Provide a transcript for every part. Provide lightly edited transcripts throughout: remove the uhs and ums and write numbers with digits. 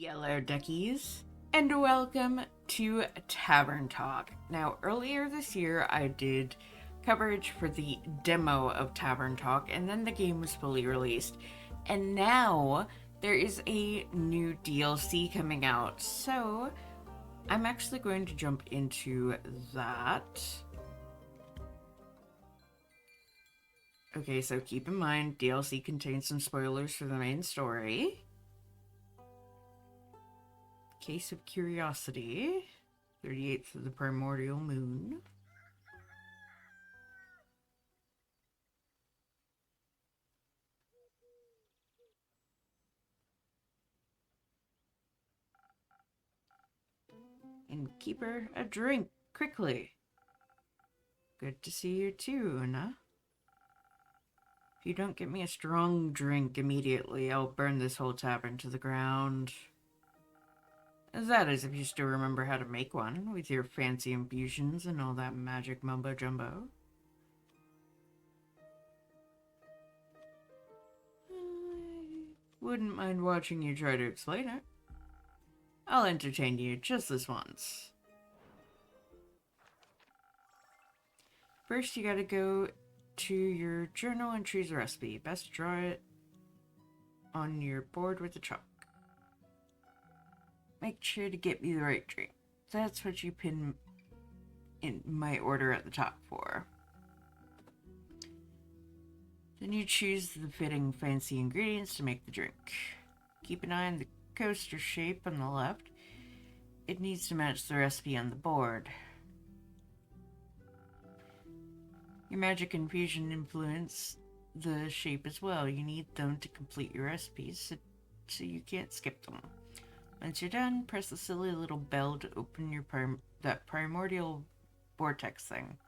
Yellow Duckies, and welcome to Tavern Talk. Now, earlier this year, I did coverage for the demo of Tavern Talk, and then the game was fully released. And now there is a new DLC coming out, so I'm actually going to jump into that. Okay, so keep in mind, DLC contains some spoilers for the main story. Case of Curiosity, 38th of the Primordial Moon. Innkeeper, a drink, quickly. Good to see you too, Una. If you don't get me a strong drink immediately, I'll burn this whole tavern to the ground. That is, if you still remember how to make one, with your fancy infusions and all that magic mumbo-jumbo. I wouldn't mind watching you try to explain it. I'll entertain you just this once. First, you gotta go to your journal and choose a recipe. Best to draw it on your board with the chalk. Make sure to get me the right drink. That's what you pin in my order at the top for. Then you choose the fitting fancy ingredients to make the drink. Keep an eye on the coaster shape on the left. It needs to match the recipe on the board. Your magic infusion influence the shape as well. You need them to complete your recipes, so you can't skip them. Once you're done, press the silly little bell to open your that primordial vortex thing.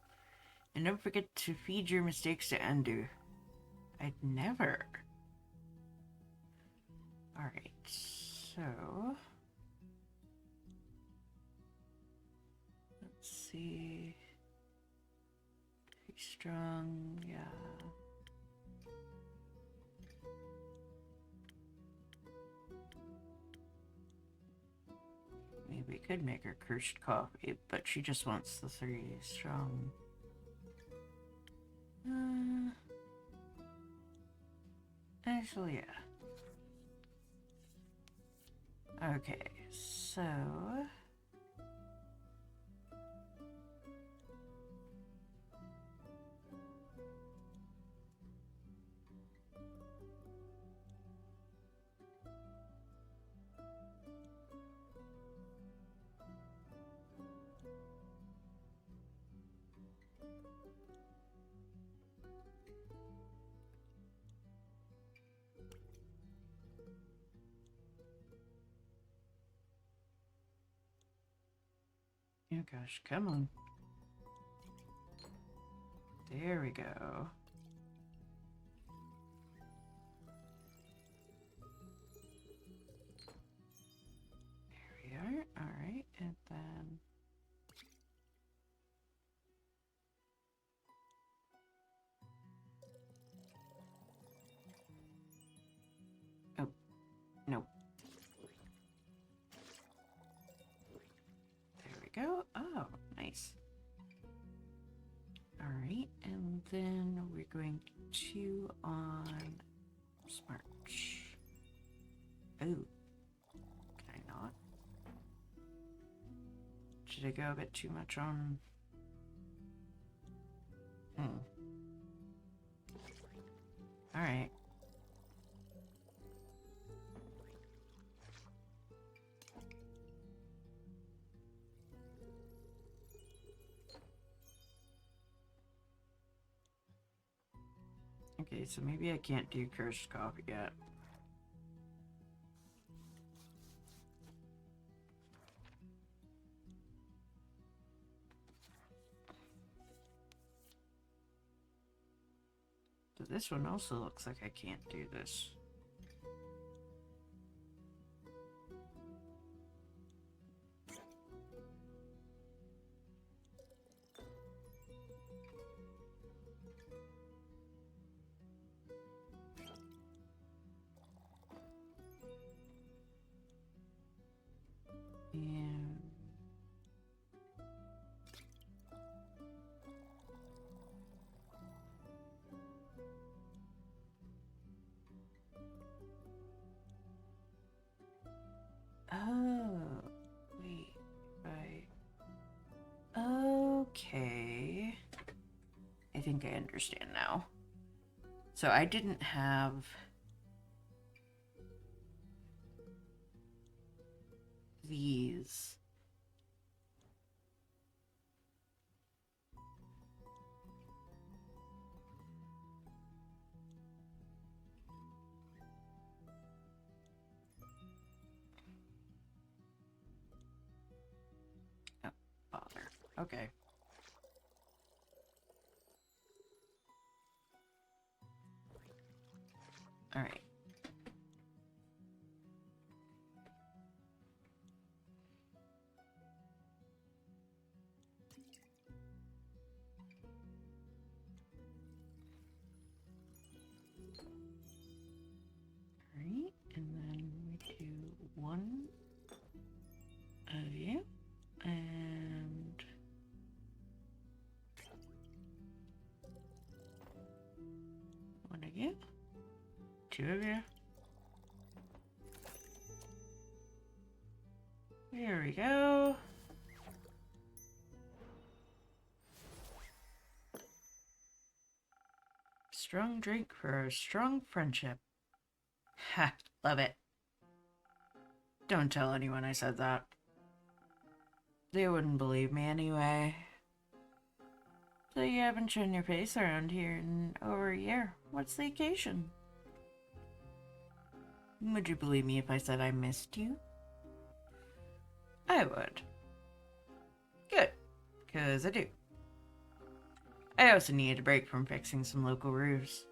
And don't forget to feed your mistakes to Endu. I'd never. Alright, so... let's see... pretty strong, yeah... maybe we could make her cursed coffee, but she just wants the 3 strong. Actually, yeah. Okay, so... oh gosh, come on. There we go. There we are. Alright, and then... oh, nope. There we go. Oh, nice. Alright, and then we're going to on Smart. Oh. Can I not? Should I go a bit too much on... Alright. Okay, so maybe I can't do cursed coffee yet. So this one also looks like I can't do this. And oh, wait, right. Okay. I think I understand now. So I didn't have these. Oh, bother. Okay. All right. All right, and then we do one of you, and one of you, two of you. There we go. Strong drink for a strong friendship. Ha, love it. Don't tell anyone I said that. They wouldn't believe me anyway. So you haven't shown your face around here in over a year. What's the occasion? Would you believe me if I said I missed you? I would. Good, 'cause I do. I also need a break from fixing some local roofs.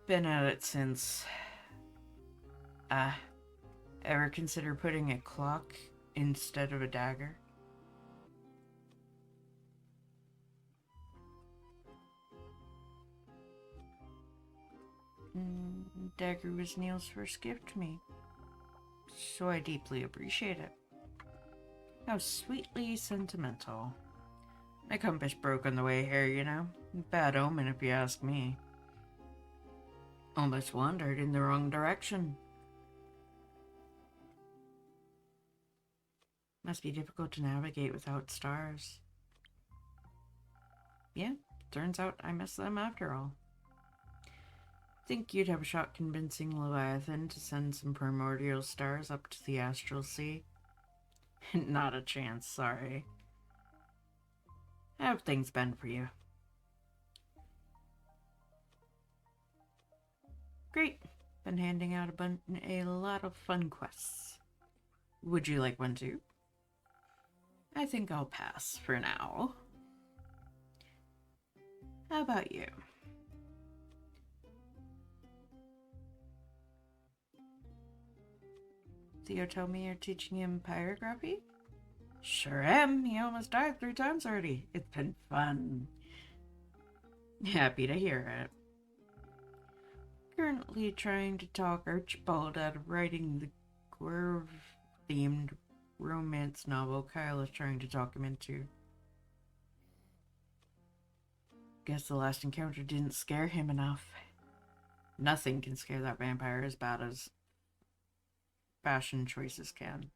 Been at it since... ever consider putting a clock instead of a dagger? Dagger was Neil's first gift to me, so I deeply appreciate it. How sweetly sentimental. My compass broke on the way here, you know. Bad omen if you ask me. Almost wandered in the wrong direction. Must be difficult to navigate without stars. Yeah, turns out I missed them after all. Think you'd have a shot convincing Leviathan to send some primordial stars up to the astral sea? Not a chance, sorry. How have things been for you? Great. Been handing out a lot of fun quests. Would you like one too? I think I'll pass for now. How about you? Theo told me you're teaching him pyrography? Sure am. He almost died 3 times already. It's been fun. Happy to hear it. Currently trying to talk Archibald out of writing the Gwerve-themed romance novel Kyle is trying to talk him into. Guess the last encounter didn't scare him enough. Nothing can scare that vampire as bad as fashion choices can.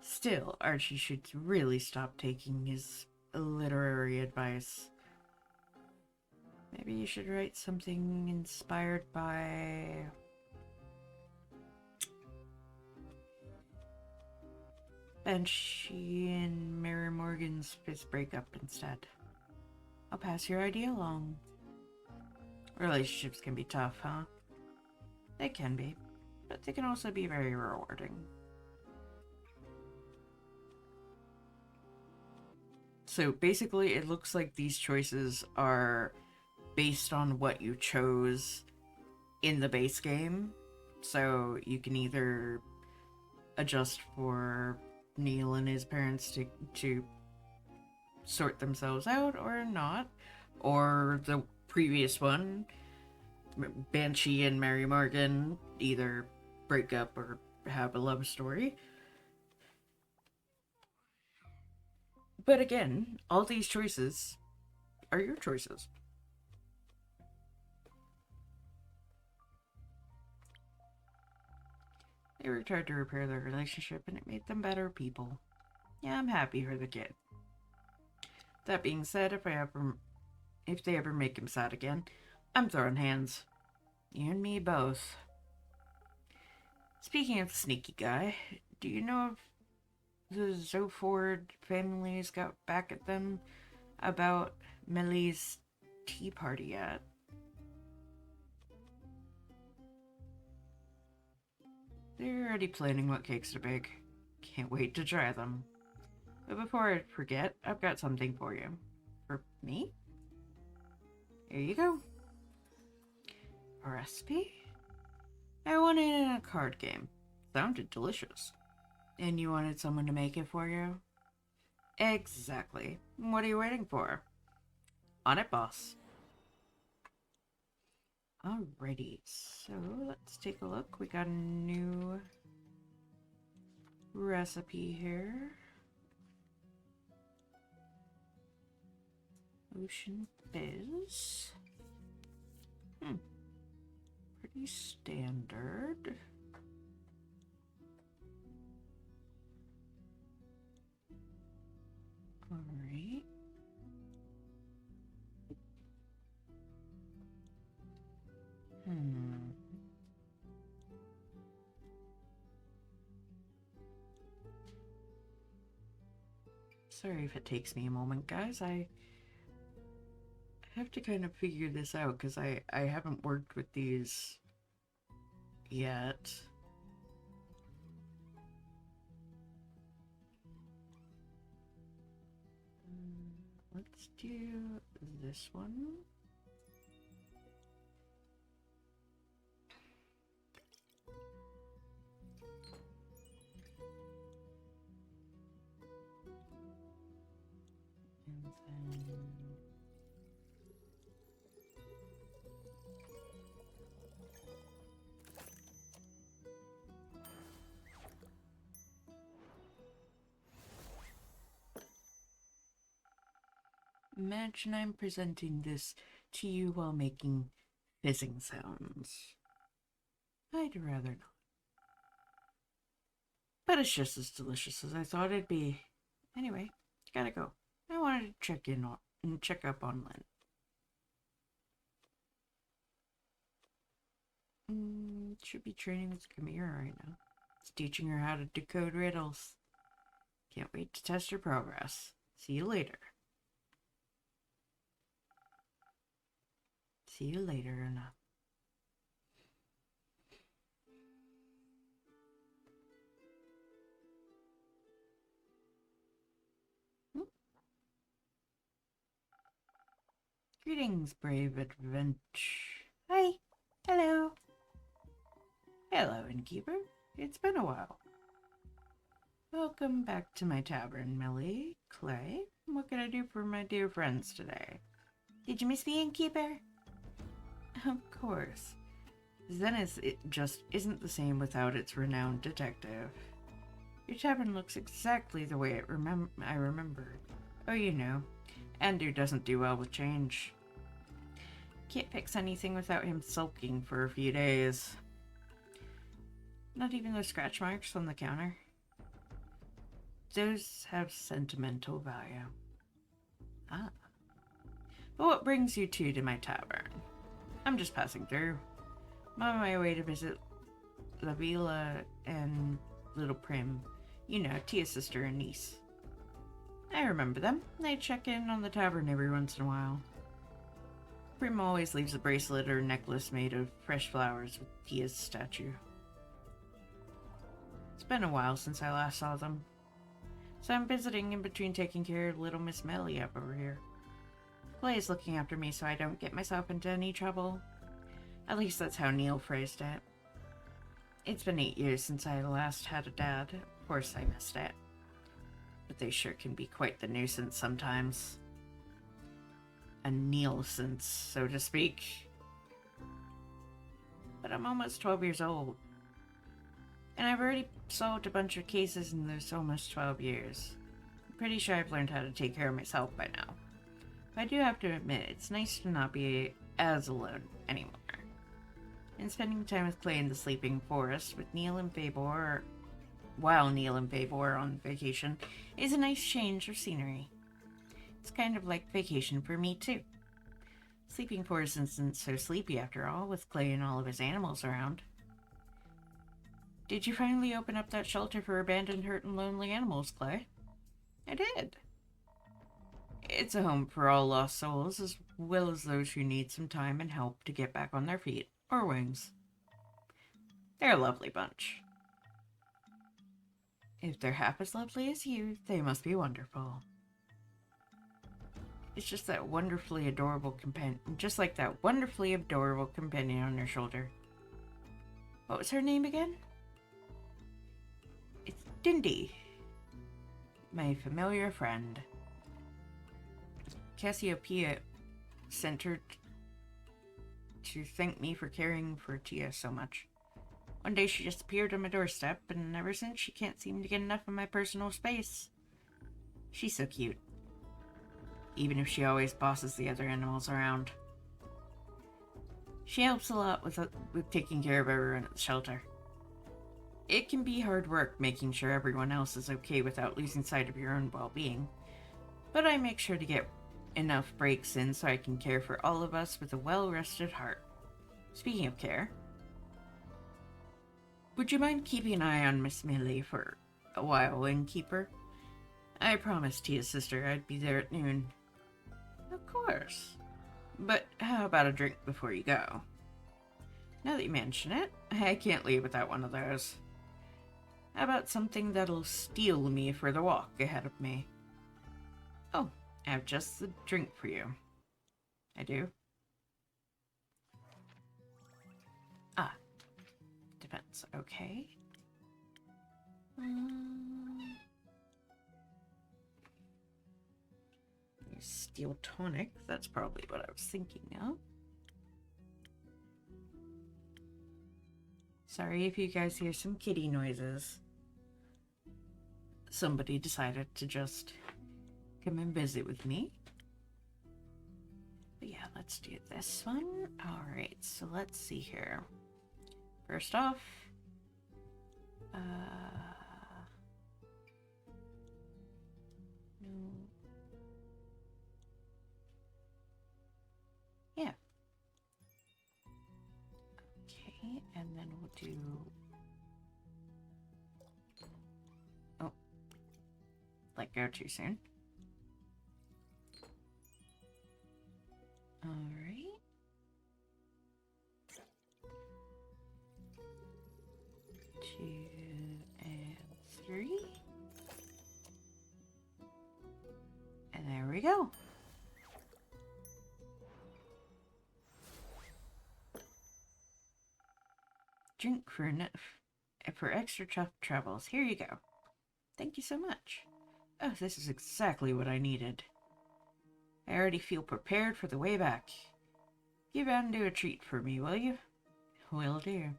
Still, Archie should really stop taking his literary advice. Maybe you should write something inspired by... Banshee and Mary Morgan's fifth breakup instead. I'll pass your idea along. Relationships can be tough, huh? They can be, but they can also be very rewarding. So basically, it looks like these choices are based on what you chose in the base game. So you can either adjust for Neil and his parents to sort themselves out or not. Or the previous one, Banshee and Mary Morgan, either break up or have a love story. But again, all these choices are your choices. They worked hard to repair their relationship and it made them better people. Yeah, I'm happy for the kid. That being said, if they ever make him sad again, I'm throwing hands. You and me both. Speaking of the sneaky guy, do you know if the Zoford families got back at them about Millie's tea party yet? They're already planning what cakes to bake. Can't wait to try them. But before I forget, I've got something for you. For me? Here you go. A recipe? I wanted it in a card game. Sounded delicious. And you wanted someone to make it for you? Exactly. What are you waiting for? On it, boss. Alrighty, so let's take a look. We got a new recipe here. Ocean Fizz. Pretty standard. Alright. Sorry if it takes me a moment, guys. I have to kind of figure this out because I haven't worked with these yet. Let's do this one. And then imagine I'm presenting this to you while making fizzing sounds. I'd rather not. But it's just as delicious as I thought it'd be. Anyway, gotta go. I wanted to check up on Lynn. Should be training with Chimera right now. It's teaching her how to decode riddles. Can't wait to test her progress. See you later. See you later, Anna. Greetings, brave adventure. Hi. Hello. Hello, innkeeper. It's been a while. Welcome back to my tavern, Millie. Clay, what can I do for my dear friends today? Did you miss me, innkeeper? Of course. Zenith just isn't the same without its renowned detective. Your tavern looks exactly the way I remembered. Oh, you know, Andrew doesn't do well with change. Can't fix anything without him sulking for a few days. Not even those scratch marks on the counter. Those have sentimental value. Ah. But what brings you two to my tavern? I'm just passing through. I'm on my way to visit La Viola and Little Prim. You know, Tia's sister and niece. I remember them. They check in on the tavern every once in a while. Prim always leaves a bracelet or necklace made of fresh flowers with Tia's statue. It's been a while since I last saw them, so I'm visiting in between taking care of little Miss Melly up over here. Clay is looking after me so I don't get myself into any trouble. At least that's how Neil phrased it. It's been 8 years since I last had a dad. Of course I missed it. But they sure can be quite the nuisance sometimes. A Neil-sense, so to speak. But I'm almost 12 years old. And I've already solved a bunch of cases in those almost 12 years. pretty sure I've learned how to take care of myself by now. But I do have to admit, it's nice to not be as alone anymore. And spending time with Clay in the sleeping forest with Neil and Fabor, while Neil and Fabor are on vacation, is a nice change of scenery. It's kind of like vacation for me, too. Sleeping forest isn't so sleepy after all, with Clay and all of his animals around. Did you finally open up that shelter for abandoned, hurt, and lonely animals, Clay? I did. It's a home for all lost souls, as well as those who need some time and help to get back on their feet, or wings. They're a lovely bunch. If they're half as lovely as you, they must be wonderful. It's just that wonderfully adorable companion, just like that wonderfully adorable companion on your shoulder. What was her name again? It's Dindy, my familiar friend. Cassiopeia sent her to thank me for caring for Tia so much. One day she just appeared on my doorstep, and ever since she can't seem to get enough of my personal space. She's so cute. Even if she always bosses the other animals around. She helps a lot with taking care of everyone at the shelter. It can be hard work making sure everyone else is okay without losing sight of your own well-being, but I make sure to get enough breaks in so I can care for all of us with a well-rested heart. Speaking of care, would you mind keeping an eye on Miss Millie for a while, innkeeper? I promised Tia's sister I'd be there at noon. Of course. But how about a drink before you go? Now that you mention it, I can't leave without one of those. How about something that'll steel me for the walk ahead of me? Oh, I have just the drink for you. I do? Ah. Depends. Okay. Steel tonic. That's probably what I was thinking of. Sorry if you guys hear some kitty noises. Somebody decided to just come and visit with me. But yeah, let's do this one. Alright, so let's see here. First off, no. Yeah. Okay, and then we'll do... Oh. Let go too soon. Alright. 2 and 3. And there we go. Drink for extra tough travels. Here you go. Thank you so much. Oh, this is exactly what I needed. I already feel prepared for the way back. Give Andu a treat for me, will you? Will do.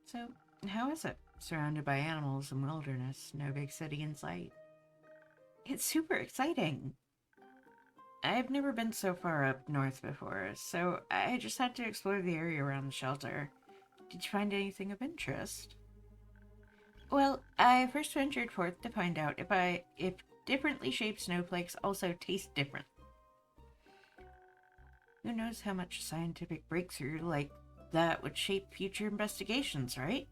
So, how is it? Surrounded by animals and wilderness, no big city in sight. It's super exciting. I've never been so far up north before, so I just had to explore the area around the shelter. Did you find anything of interest? Well, I first ventured forth to find out if differently shaped snowflakes also taste different. Who knows how much scientific breakthrough like that would shape future investigations, right?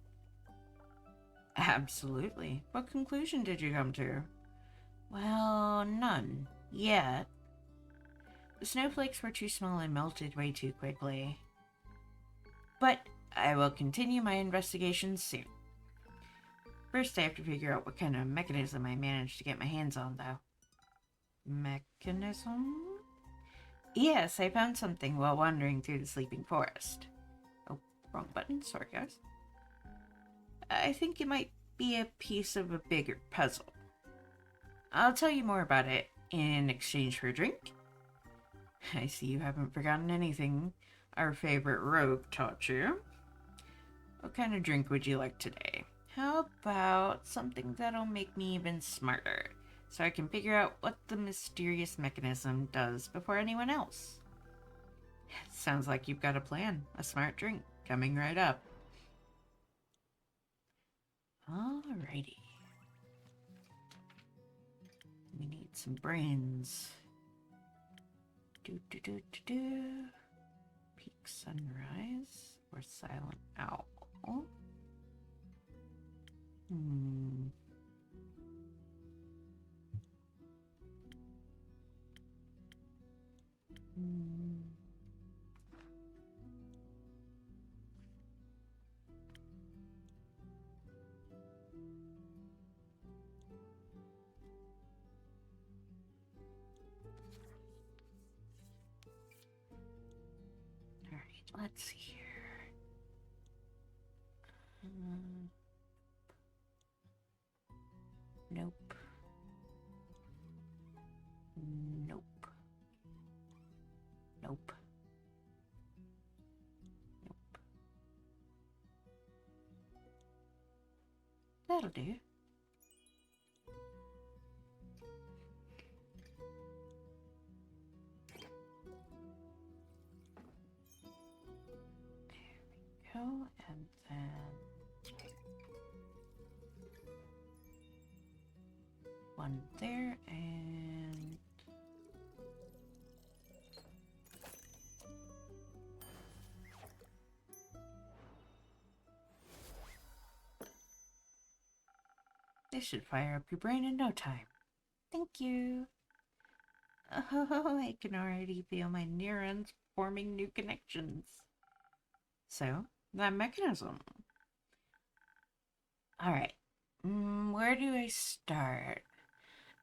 Absolutely. What conclusion did you come to? Well, none. Yet. The snowflakes were too small and melted way too quickly. But I will continue my investigations soon. First, I have to figure out what kind of mechanism I managed to get my hands on, though. Mechanism? Yes, I found something while wandering through the sleeping forest. Oh, wrong button. Sorry, guys. I think it might be a piece of a bigger puzzle. I'll tell you more about it in exchange for a drink. I see you haven't forgotten anything our favorite rogue taught you. What kind of drink would you like today? How about something that'll make me even smarter, so I can figure out what the mysterious mechanism does before anyone else? Sounds like you've got a plan. A smart drink coming right up. Alrighty. We need some brains. Peak sunrise or silent owl? Hmm. Alright, let's see here. Nope. Nope. Nope. Nope. That'll do. There we go, and then one there, and this should fire up your brain in no time. Thank you. Oh, I can already feel my neurons forming new connections. So, that mechanism. Alright, where do I start?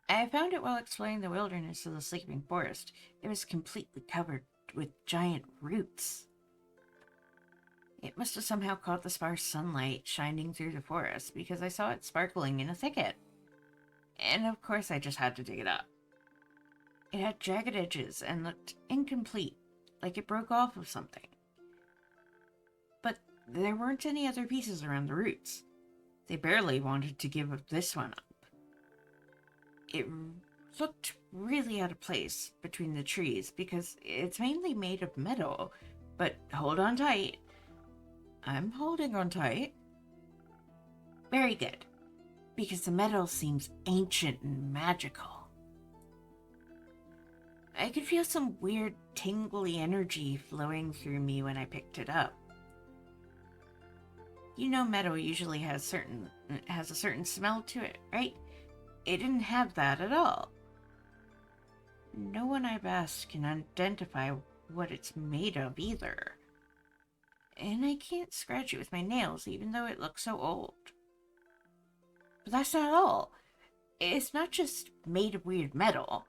I found it while exploring the wilderness of the sleeping forest. It was completely covered with giant roots. It must have somehow caught the sparse sunlight shining through the forest because I saw it sparkling in a thicket. And of course I just had to dig it up. It had jagged edges and looked incomplete, like it broke off of something. But there weren't any other pieces around the roots. They barely wanted to give this one up. It looked really out of place between the trees because it's mainly made of metal. But hold on tight. I'm holding on tight. Very good, because the metal seems ancient and magical. I could feel some weird tingly energy flowing through me when I picked it up. You know metal usually has a certain smell to it, right? It didn't have that at all. No one I've asked can identify what it's made of either. And I can't scratch it with my nails even though it looks so old. But that's not all. It's not just made of weird metal.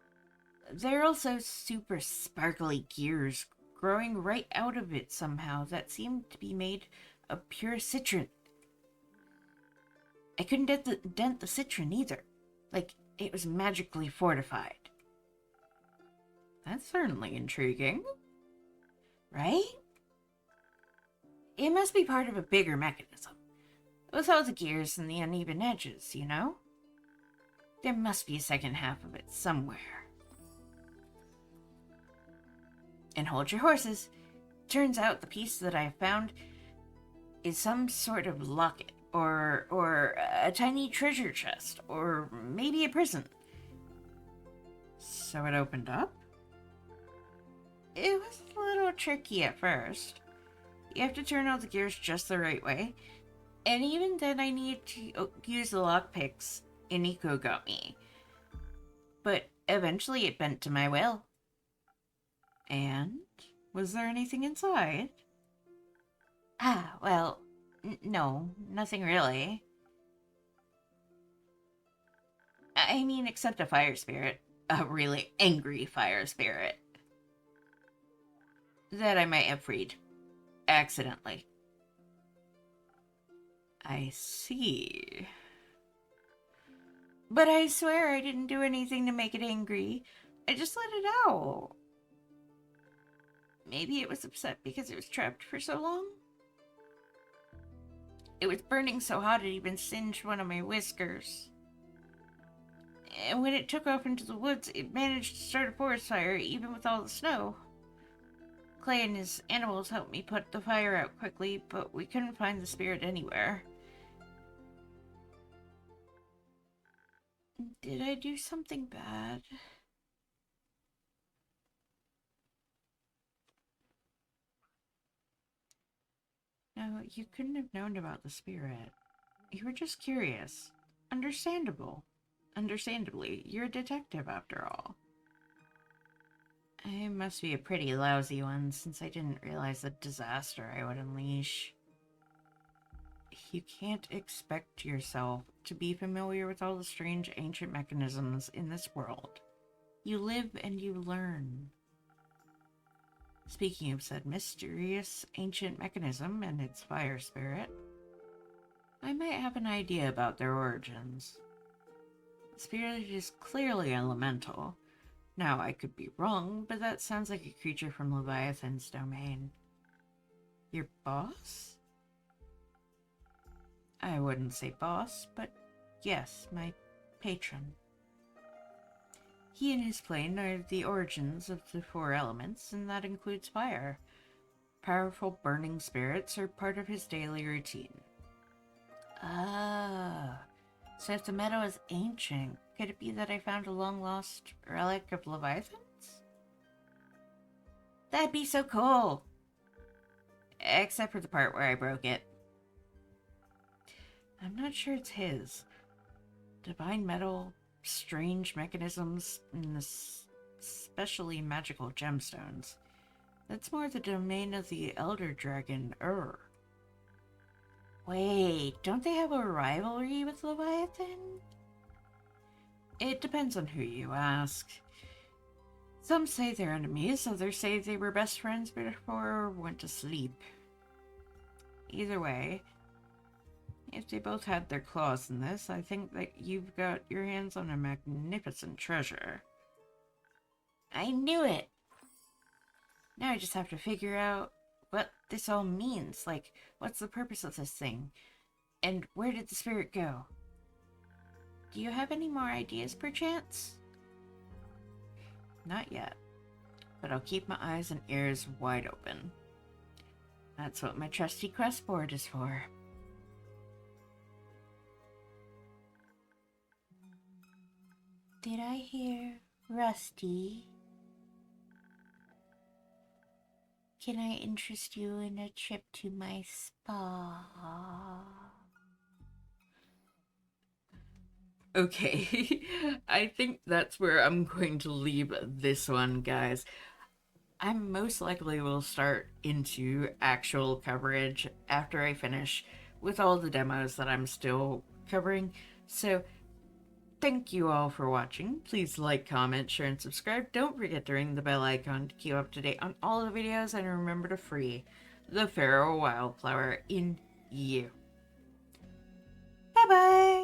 There are also super sparkly gears growing right out of it somehow that seem to be made of pure citron. I couldn't dent the citron either. Like it was magically fortified. That's certainly intriguing. Right? It must be part of a bigger mechanism. With all the gears and the uneven edges, you know? There must be a second half of it somewhere. And hold your horses. Turns out the piece that I found is some sort of locket, or a tiny treasure chest, or maybe a prison. So it opened up? It was a little tricky at first. You have to turn all the gears just the right way. And even then I needed to use the lockpicks Iniko got me. But eventually it bent to my will. And? Was there anything inside? Well, no, nothing really. I mean, except a fire spirit. A really angry fire spirit. That I might have freed. Accidentally. I see. But I swear I didn't do anything to make it angry. I just let it out. Maybe it was upset because it was trapped for so long? It was burning so hot it even singed one of my whiskers. And when it took off into the woods, it managed to start a forest fire even with all the snow. Clay and his animals helped me put the fire out quickly, but we couldn't find the spirit anywhere. Did I do something bad? No, you couldn't have known about the spirit. You were just curious. Understandable. Understandably, you're a detective after all. I must be a pretty lousy one, since I didn't realize the disaster I would unleash. You can't expect yourself to be familiar with all the strange ancient mechanisms in this world. You live and you learn. Speaking of said mysterious ancient mechanism and its fire spirit, I might have an idea about their origins. The spirit is clearly elemental. Now, I could be wrong, but that sounds like a creature from Leviathan's domain. Your boss? I wouldn't say boss, but yes, my patron. He and his plane are the origins of the four elements, and that includes fire. Powerful burning spirits are part of his daily routine. Ah, so if the meadow is ancient, could it be that I found a long-lost relic of Leviathans? That'd be so cool! Except for the part where I broke it. I'm not sure it's his. Divine metal, strange mechanisms, and especially magical gemstones. That's more the domain of the Elder Dragon, Wait, don't they have a rivalry with Leviathan? It depends on who you ask. Some say they're enemies, others say they were best friends before went to sleep. Either way, if they both had their claws in this, I think that you've got your hands on a magnificent treasure. I knew it! Now I just have to figure out what this all means. Like, what's the purpose of this thing? And where did the spirit go? Do you have any more ideas, perchance? Not yet, but I'll keep my eyes and ears wide open. That's what my trusty quest board is for. Did I hear Rusty? Can I interest you in a trip to my spa? Okay, I think that's where I'm going to leave this one, guys. I most likely will start into actual coverage after I finish with all the demos that I'm still covering. So, thank you all for watching. Please like, comment, share, and subscribe. Don't forget to ring the bell icon to keep up to date on all the videos, and remember to free the Pharaoh Wildflower in you. Bye-bye!